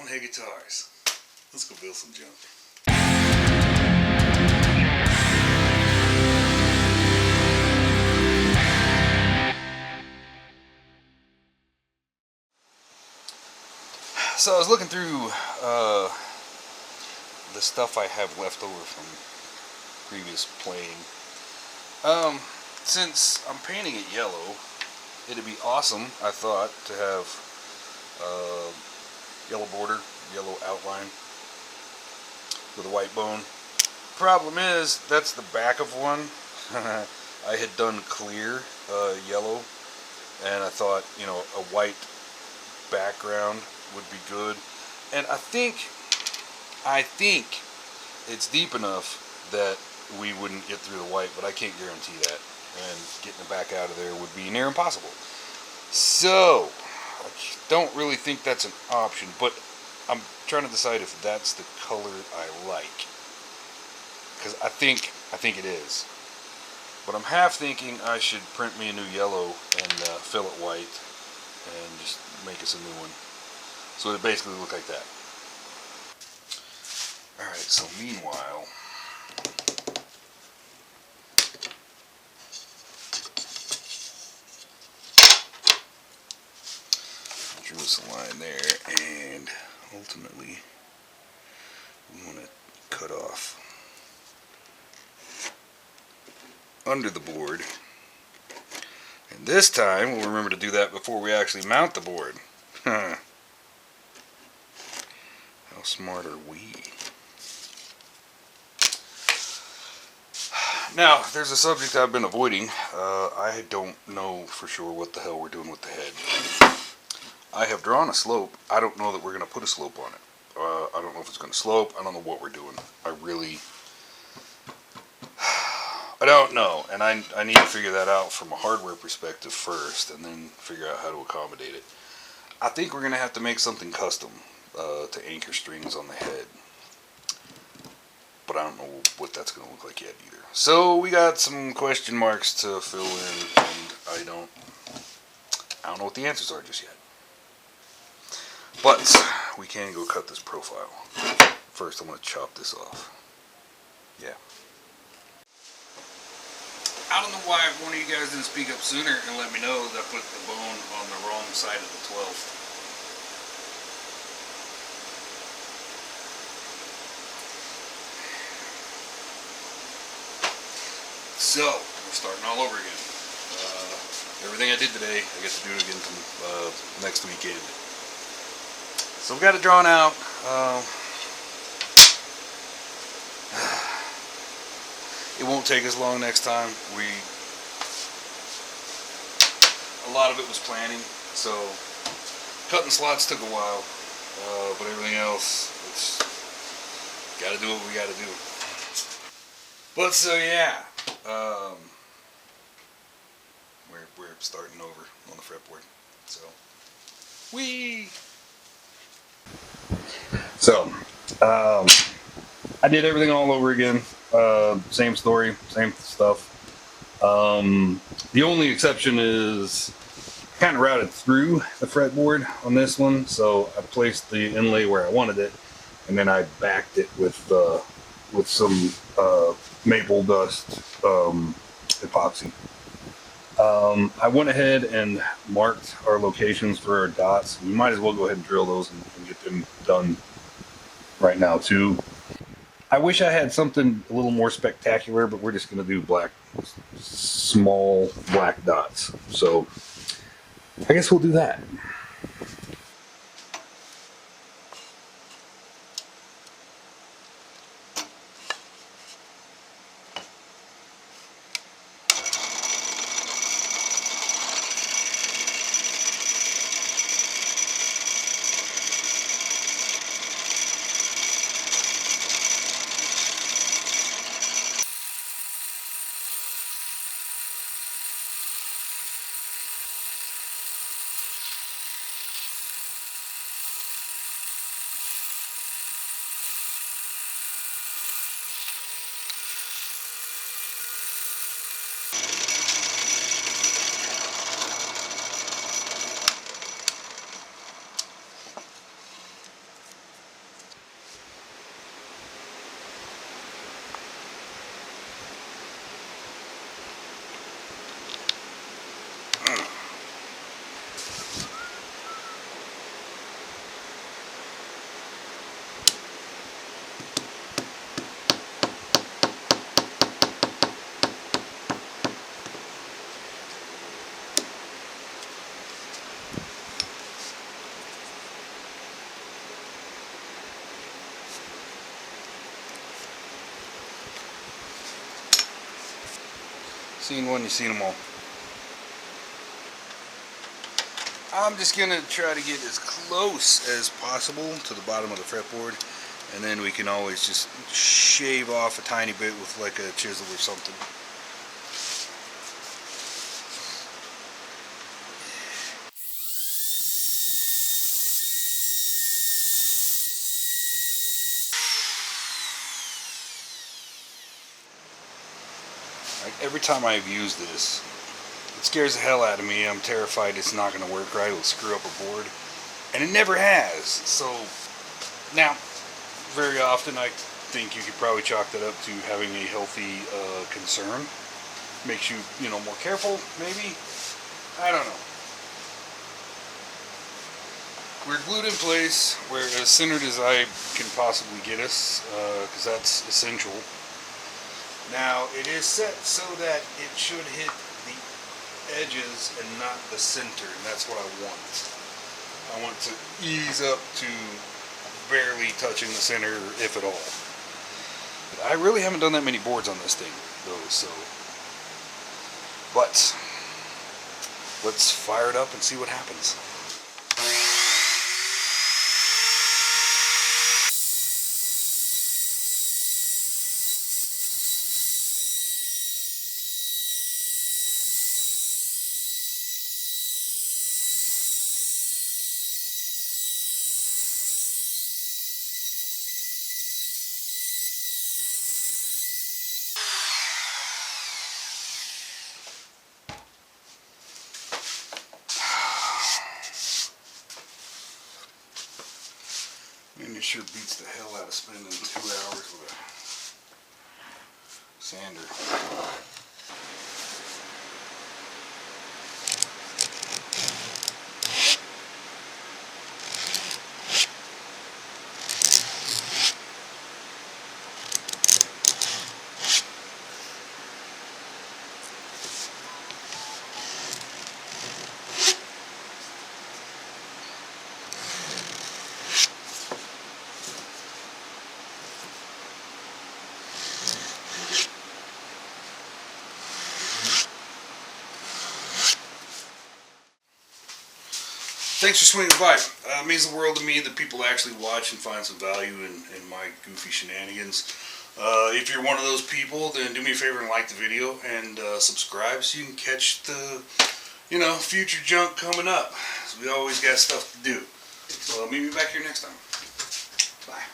Hey Guitars. Let's go build some junk. So I was looking through the stuff I have left over from previous playing. Since I'm painting it yellow, it'd be awesome, I thought, to have yellow border, yellow outline with a white bone. Problem is, that's the back of one. I had done clear yellow, and I thought, you know, a white background would be good. And I think it's deep enough that we wouldn't get through the white, but I can't guarantee that. And getting it back out of there would be near impossible. So I don't really think that's an option, but I'm trying to decide if that's the color I like, because I think it is. But I'm half thinking I should print me a new yellow and fill it white and just make us a new one, so it basically look like that. Alright, so meanwhile, drew us a line there, and ultimately we want to cut off under the board, and this time we'll remember to do that before we actually mount the board. How smart are we? Now, there's a subject I've been avoiding. I don't know for sure what the hell we're doing with the head. I have drawn a slope. I don't know that we're going to put a slope on it. I don't know if it's going to slope. I don't know what we're doing. I don't know, and I need to figure that out from a hardware perspective first, and then figure out how to accommodate it. I think we're going to have to make something custom to anchor strings on the head, but I don't know what that's going to look like yet either. So we got some question marks to fill in, and I don't know what the answers are just yet. But we can go cut this profile. First, I'm going to chop this off. Yeah. I don't know why one of you guys didn't speak up sooner and let me know that I put the bone on the wrong side of the 12th. So, we're starting all over again. Everything I did today, I get to do it again next weekend. So we've got it drawn out. It won't take as long next time. A lot of it was planning, so cutting slots took a while, but everything else, it's got to do what we got to do. But so yeah, we're starting over on the fretboard. So I did everything all over again. Same story, same stuff. The only exception is I kind of routed through the fretboard on this one, so I placed the inlay where I wanted it, and then I backed it with some maple dust epoxy. I went ahead and marked our locations for our dots. We might as well go ahead and drill those and get them done right now too. I wish I had something a little more spectacular, but we're just going to do small black dots. So I guess we'll do that. Seen one, you've seen them all. I'm just going to try to get as close as possible to the bottom of the fretboard, and then we can always just shave off a tiny bit with like a chisel or something. Like every time I've used this, it scares the hell out of me. I'm terrified it's not going to work right. It'll screw up a board. And it never has. So, now, very often I think you could probably chalk that up to having a healthy concern. Makes you, more careful, maybe? I don't know. We're glued in place. We're as centered as I can possibly get us, because that's essential. Now, it is set so that it should hit the edges and not the center, and that's what I want. I want to ease up to barely touching the center, if at all. But I really haven't done that many boards on this thing, though, so. But, let's fire it up and see what happens. And it sure beats the hell out of spending 2 hours with a sander. Thanks for swinging by. It means the world to me that people actually watch and find some value in my goofy shenanigans. If you're one of those people, then do me a favor and like the video and subscribe so you can catch the, future junk coming up. So we always got stuff to do. So meet me back here next time. Bye.